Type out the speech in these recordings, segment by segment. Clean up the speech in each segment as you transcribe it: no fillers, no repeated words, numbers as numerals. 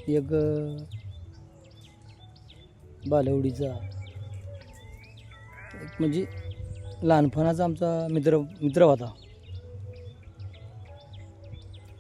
एक बालवडीचा एक म्हणजे लहानपणाचा आमचा मित्र होता.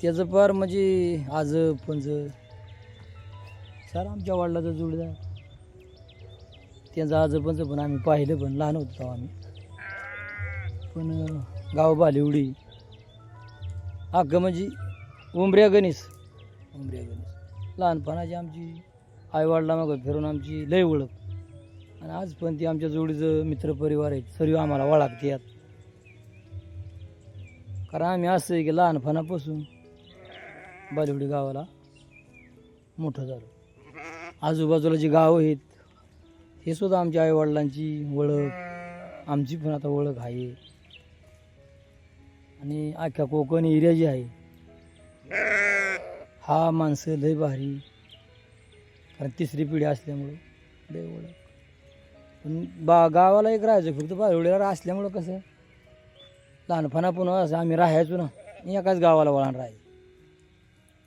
त्याचं फार म्हणजे आज पंज सर आमच्या वडिलाचा जोडीदार. त्यांचं आजोबांचं पण आम्ही पाहिलं, पण लहान होतो तेव्हा आम्ही. पण गाव बालेवडी अख्खं म्हणजे उमऱ्या गणेश लहानपणाची आमची आईवडिलांमागं फिरून आमची लय ओळख. आणि आज पण ती आमच्या जोडीचं मित्रपरिवार आहेत, सर्व आम्हाला ओळखतात. कारण आम्ही असं आहे की लहानपणापासून बालेवडी गावाला मोठं झालो. आजूबाजूला जी गावं आहेत हे सुद्धा आमच्या आईवडिलांची ओळख, आमची पण आता ओळख आहे. आणि अख्ख्या कोकण एरिया जी आहे हा माणसं लय भारी, कारण तिसरी पिढी असल्यामुळं लय ओळख. पण गावाला एक राहायचं फक्त बालेवडीला असल्यामुळं कसं लहानपणापून असं आम्ही राहायचो ना, एकाच गावाला वळण राहायचं.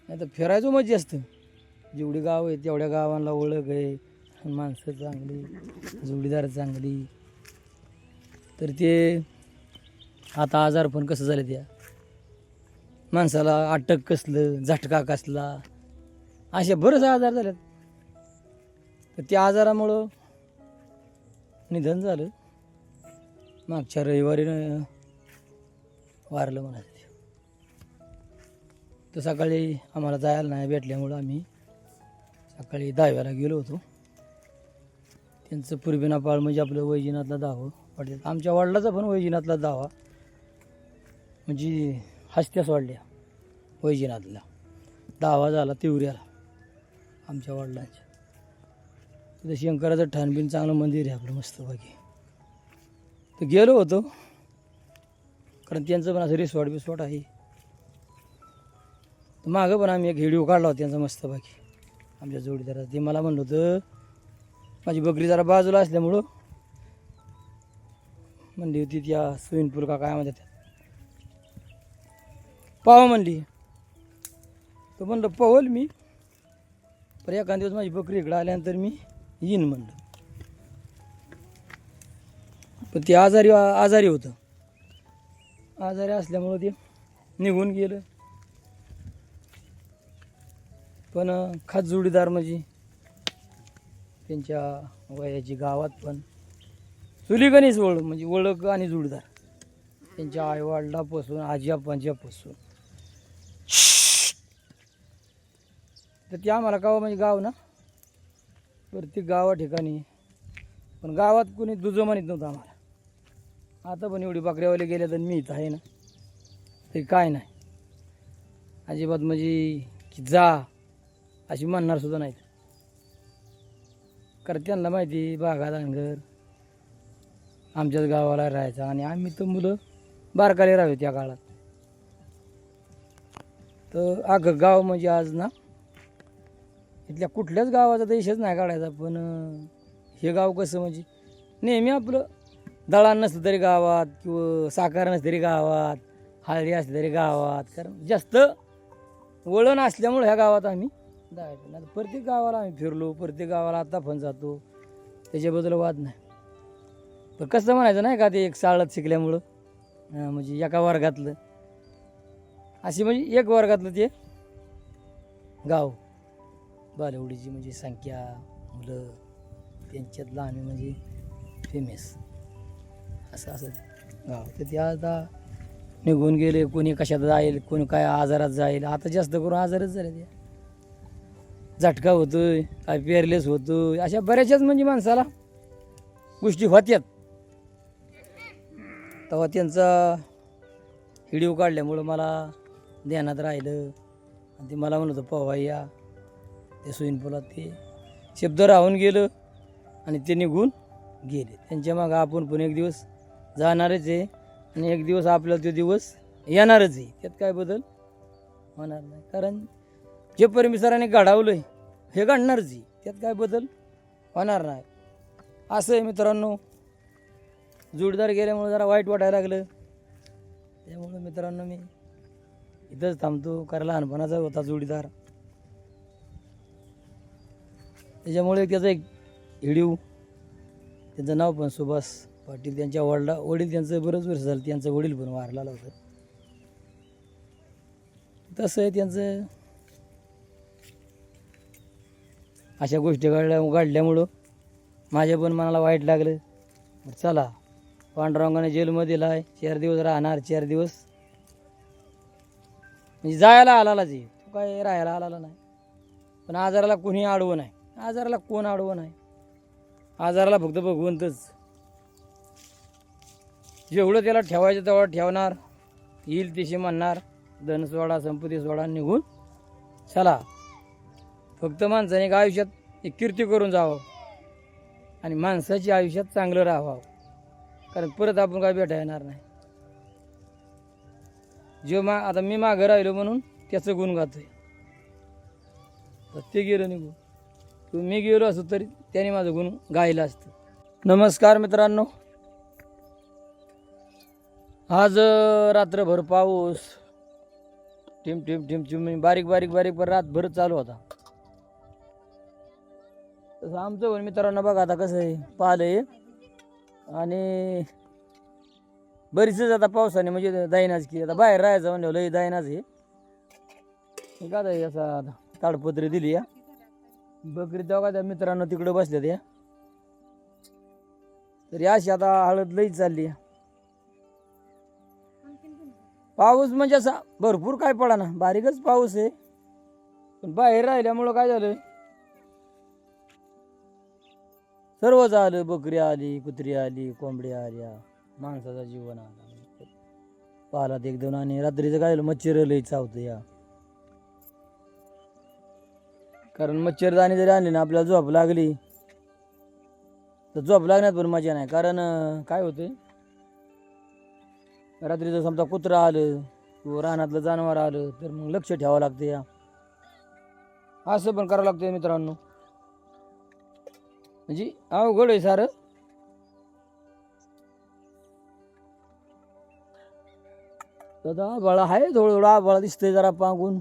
नाही तर फिरायचो मजा असतं. जेवढी गाव आहे तेवढ्या गावांना ओळख आहे, माणसं चांगली, जोडीदार चांगली. तर ते आता आजार पण कसं झालं, त्या माणसाला अटक कसलं, झटका कसला, असे बरेच आजार झालेत. तर त्या आजारामुळं निधन झालं. मागच्या रविवारी वारलं म्हणायचं. तर सकाळी आम्हाला जायला नाही भेटल्यामुळं आम्ही सकाळी दहाव्याला गेलो होतो. त्यांचं पूर्वीनापाळ म्हणजे आपलं वैजनाथला दावा वाटलं. आमच्या वडिलाचा पण वैजनाथला दावा म्हणजे हस्त्यास वाढल्या. वैजनाथला दावा झाला तिवऱ्याला आमच्या वडिलांच्या. तिथं शंकराचं ठाणबिन चांगलं मंदिर आहे आपलं मस्तपैकी. तर गेलो होतो, कारण त्यांचं पण असं रिसॉर्ट आहे. तर मागं पण आम्ही एक व्हिडिओ काढला होता त्यांचा मस्तपैकी आमच्या जोडीदाराचा. ते मला म्हणलं होतं माझी बकरी जरा बाजूला असल्यामुळं म्हणली होती त्या स्विमिंग पूल का काय म्हणतात पावा म्हणली. तर म्हणलं पवल मी, पण एखाद दिवस माझी बकरी इकडं आल्यानंतर मी येईन म्हणलं. पण ते आजारी होतं. आजारी असल्यामुळं ते निघून गेलं. पण खास जोडीदार म्हणजे त्यांच्या वयाची गावात पण चुलीगणीच म्हणजे ओळख आणि जोडीदार त्यांच्या आईवडिलापासून आजी-आजोबांपासून. तर ते आम्हाला म्हणजे गाव ना प्रत्येक गावा ठिकाणी, पण गावात कोणी दुजं म्हणत नव्हतं आम्हाला. आता पण एवढी बकऱ्यावाले गेल्या तर मी इथं आहे ना, ते काय नाही अजिबात म्हणजे की जा अशी म्हणणार सुद्धा नाहीत. कारण त्यांना माहिती बागा धांगर आमच्याच गावाला राहायचा आणि आम्ही तर मुलं बारकाले राहावे त्या काळात. तर अगं गाव म्हणजे आज ना इथल्या कुठल्याच गावाचा देशच नाही काढायचा. पण हे गाव कसं म्हणजे नेहमी आपलं दळण नसलं तरी गावात, किंवा साखर नसलं तरी गावात, हळदी असली तरी गावात, कारण जास्त वळण असल्यामुळं ह्या गावात आम्ही जायचं. नाही प्रत्येक गावाला आम्ही फिरलो, प्रत्येक गावाला आता पण जातो, त्याच्याबद्दल वाद नाही. पण कसं म्हणायचं नाही का, ते एक शाळेत शिकल्यामुळं म्हणजे एका वर्गातलं अशी म्हणजे एक वर्गातलं ते गाव बालेवडीची म्हणजे संख्या मुलं त्यांच्यातलं आम्ही म्हणजे फेमस असं गाव. तर ते आता निघून गेले. कोणी कशात जाईल, कोणी काय आजारात जाईल. आता जास्त करून आजारच झाले. ते झटका होतोय, काय पेरलेस होतोय, अशा बऱ्याचशाच म्हणजे माणसाला गोष्टी होत्यात. तेव्हा त्यांचा व्हिडिओ काढल्यामुळं मला ध्यानात राहिलं. आणि ते मला म्हणत होतं पोहाय या त्या स्विमिंग पूलात. ते शब्द राहून गेलं आणि ते निघून गेले. त्यांच्या मागं आपण पण एक दिवस जाणारच आहे आणि एक दिवस आपल्याला तो दिवस येणारच आहे. त्यात काय बदल होणार नाही, कारण जे परमेश्वराने घडवलं आहे हे घडणारच आहे. त्यात काय बदल होणार नाही. असं आहे मित्रांनो. जोडीदार गेल्यामुळे जरा वाईट वाटायला लागलं. त्यामुळे मित्रांनो मी इथंच थांबतो, कारण लहानपणाचा होता जोडीदार. त्याच्यामुळे त्याचं एक व्हिडिओ, त्यांचं नाव पण सुभाष पाटील, त्यांच्या वडील त्यांचं बरंच वर्ष झालं, त्यांचं वडील पण वारलेलं होतं. तसं आहे त्यांचं. अशा गोष्टी घडल्यामुळं माझ्या पण मनाला वाईट लागलं. चला, पांडुरंगाने जेलमध्ये दिलाय, 4 दिवस राहणार, 4 दिवस म्हणजे जायला आलाच आहे, तो काय राहायला आला नाही. पण आजाराला कोणी आडवं नाही, आजाराला कोण आडवं नाही, आजाराला फक्त भगवंतच. जेवढं त्याला ठेवायचं तेवढं ठेवणार, येईल तिशी म्हणणार, धन सोडा संपत्ती सोडा निघून चला. फक्त माणसाने का आयुष्यात एक कीर्ती करून जावं आणि माणसाच्या आयुष्यात चांगलं राहावं, कारण परत आपण काय भेटा येणार नाही. जो आता मी मागं राहिलो म्हणून त्याचं गुण गातोय, ते गेलं निघून. तो मी गेलो असतो तरी त्याने माझं गुण गायलं असतं. नमस्कार मित्रांनो, आज रात्रभर पाऊस टिम टिम टिम टिम बारीक बारीक बारीक पण रातभर चालू होता. तसं आमचं पण मित्रांनो बघा आता कसं आहे, पाल आहे आणि बरीचच आता पावसाने म्हणजे दायनाच की. आता बाहेर राहायचं म्हणजे लई दायनाच आहे का. असा ताडपत्री दिली या बकरी तेव्हा त्या मित्रांनो तिकडं बसल्या त्या, तरी अशी आता हळद लई चालली. पाऊस म्हणजे असा भरपूर काय पडा ना, बारीकच पाऊस आहे. पण बाहेर राहिल्यामुळं काय झालं, सर्व झालं. बकरी आली, कुत्री आली, कोंबड्या आल्या, माणसाचा जीवन आला पालात एक दोन. आणि रात्रीचं काय झालं, मच्छर लई चावतं या. कारण मच्छरदाणी जरी आणली ना, आपल्याला झोप लागली तर झोप लागण्यात पण मजा नाही. कारण काय होते, रात्रीचं समजा कुत्रं आलं किंवा रानातलं जनावर आलं तर मग लक्ष ठेवावं लागतं या. असं पण करावं लागतं मित्रांनो, म्हणजे अवघड आहे सारं. आता आभाळा आहे, थोडं थोडं आभाळा दिसतंय जरा पांगून,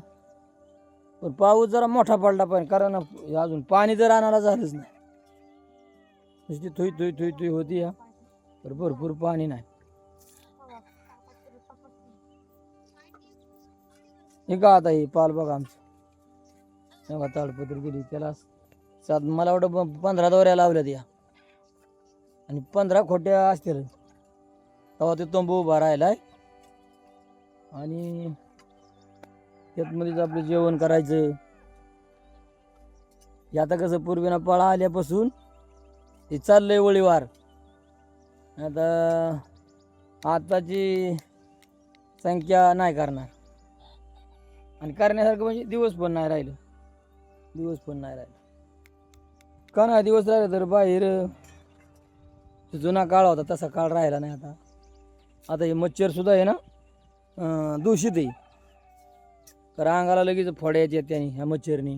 पण पाऊस जरा मोठा पडला पाहिजे. कारण अजून पाणी जर आणायला झालंच नाही, नुसती थुई थुई थुई थुई होती या, तर भरपूर पाणी नाही. हे का आता हे पाल बघा आमचं तेव्हा ताडपत्री गेली त्याला मला वाटतं 15 दोऱ्या लावल्यात या, आणि 15 खोट्या असतील. तेव्हा ते तंबू उभा राहिलाय आणि त्यातमध्येच आपलं जेवण करायचं. हे आता कसं पूर्वीना पाळा आल्यापासून हे चाललंय वळीवार. आता आताची संख्या नाही करणार, आणि करण्यासारखं म्हणजे दिवस पण नाही राहिलं, दिवस पण नाही राहिलं. का नाही दिवस राहिलं तर बाहेर जुना काळ होता तसा काळ राहिला नाही आता. आता हे मच्छर सुद्धा आहे ना दूषित आहे, तर अंगाला लगेच फोड्या येतात त्याने ह्या मच्छरनी.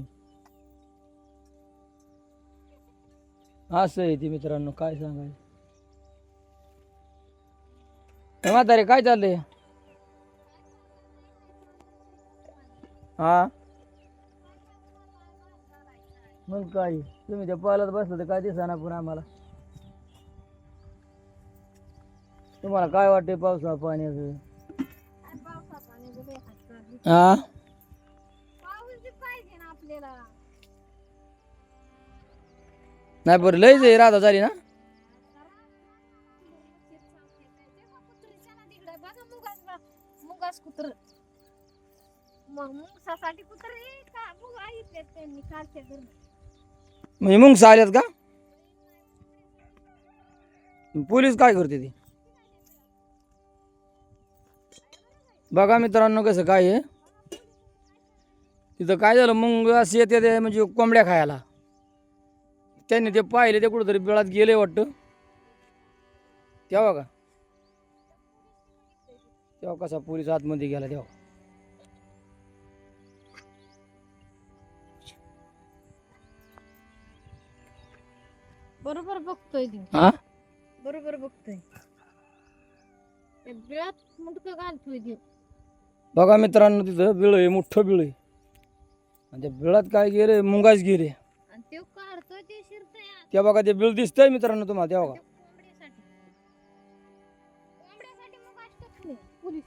असं आहे ते मित्रांनो, काय सांगायचं. म्हातारे काय चाललंय. हा मग काय, तुम्ही त्या पालात बसलं तर काय दिसणार पण आम्हाला. तुम्हाला काय वाटतंय पावसा पाण्याचं. हा नाही बरं, लयच आहे राधा झाली ना. मुगास कुत्र मग मुंगसासाठी कुत्र का मुग आहेत त्यांनी कालच्या घरी. म्हणजे मुंगसा आल्यात का. पोलीस काय करते ते बघा मित्रांनो. कसं काय आहे तिथं, काय झालं मुंग असे येते ते म्हणजे कोंबड्या खायला. त्यांनी ते पाहिले, ते कुठंतरी बिळात गेले वाटतं. तेव्हा का, तेव्हा कसा पोलीस आतमध्ये गेला तेव्हा. बरोबर बघतोय ती, हा बरोबर बघतोय. बिळात मुंडकं घालतोय ती. बघा मित्रांनो, तिथं बिळ आहे, मोठं बिळ आहे, आणि त्या बिळात काय गेले, मुंगाच गेले. आणि ते काढतोय त्या बघा ते बिल दिसतंय मित्रांनो तुम्हाला त्या बघा. कोंबड्यासाठी कोंबड्यासाठी मग असतात पुणे पोलीस.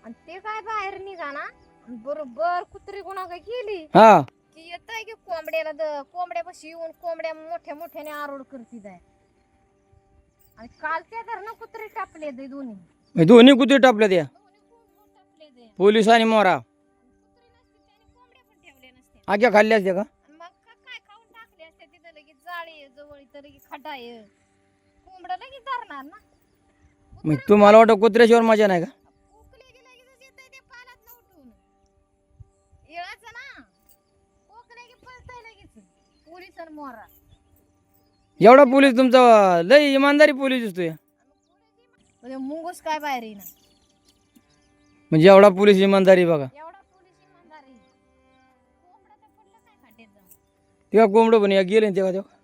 आणि ते काय बाहेर निघा ना बरोबर कुत्री गुन्हा काय केली हा की येतंय की कोंबड्याला कोंबड्यापाशी येऊन कोंबड्या मोठ्या मोठ्याने आरोड करती जाय. आणि काल त्या धरणं कुत्री टापले ते दोन्ही हे दोन्ही कुत्रे टापल्या त्या टापले ते पोलीस आणि मोरा कुत्री नसते त्याने कोंबड्या पण ठेवल्या नसत्या. आग्या खाल्ल्या असत्या का? आणि मग काय खाऊन टाकले असते तिथं लगेच जाळी आहे जवळ तर लगेच खड्डा आहे कोंबडं लगेच धरणार ना. मग तुम्हाला वाटतं कुत्र्याशिवाय मजा नाही का? उकले की लगेच येतंय ते पालात उठून येळाचं ना कोकले की पळतंय लगेच पोलीस आणि मोरा. एवढा पोलीस तुमचा लय इमानदारी पोलीस दिसतोय. म्हणजे मुंगूस काय बाहेर येईना म्हणजे एवढा पोलीस इमानदारी बघा. एवढा पोलीस इमानदार आहे. कोंबडा तर पडलं काय खड्ड्यात जाऊन. तेव्हा कोंबडं पण या गेले ना तेव्हा तेव्हा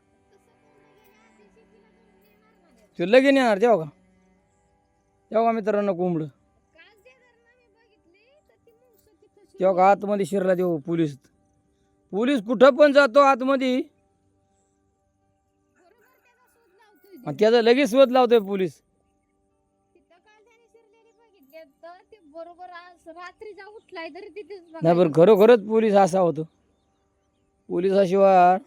ते लगेच येणार तेव्हा का तेव्हा मित्रांनो कोंबडं काल जे धरणं मी बघितली तर ती मुंगसं तिथं तेव्हा का आतमध्ये शिरला तेव्हा पोलीस पोलीस कुठं पण जातो आतमध्ये बरोबर त्याचा शोध लावतोय. आणि त्याचा लगेच शोध लावतोय पोलीस. तिथं काल त्याने शिरलेली बघितली तर ते बरोबर आज रात्री जा उठलाय तरी तिथेच नाही बघायला. बरं खरोखरच पोलीस असा होतो. पोलिसाशिवाय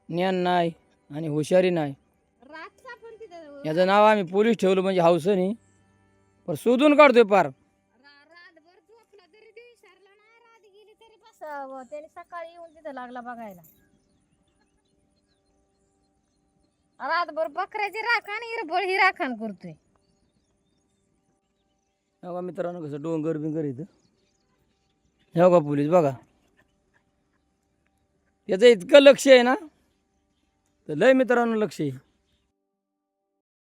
ज्ञान नाही आणि हुशारी नाही. रातचा पण तिथं याचं नाव आम्ही पोलीस ठेवलं म्हणजे हौसनी पण शोधून काढतोय पार. रातभर झोपला तरी ते विसरला नाही रात गेली तरी बस त्याने सकाळी येऊन तिथं लागला बघायला. रातभर बकऱ्याची राखण हिरबळ ही राखण करतोय. बघा मित्रांनो कसं डोंगर बिंगर इथं हे बघा पोलीस बघा त्याचं इतकं लक्ष आहे ना तर लय मित्रांनो लक्ष आहे.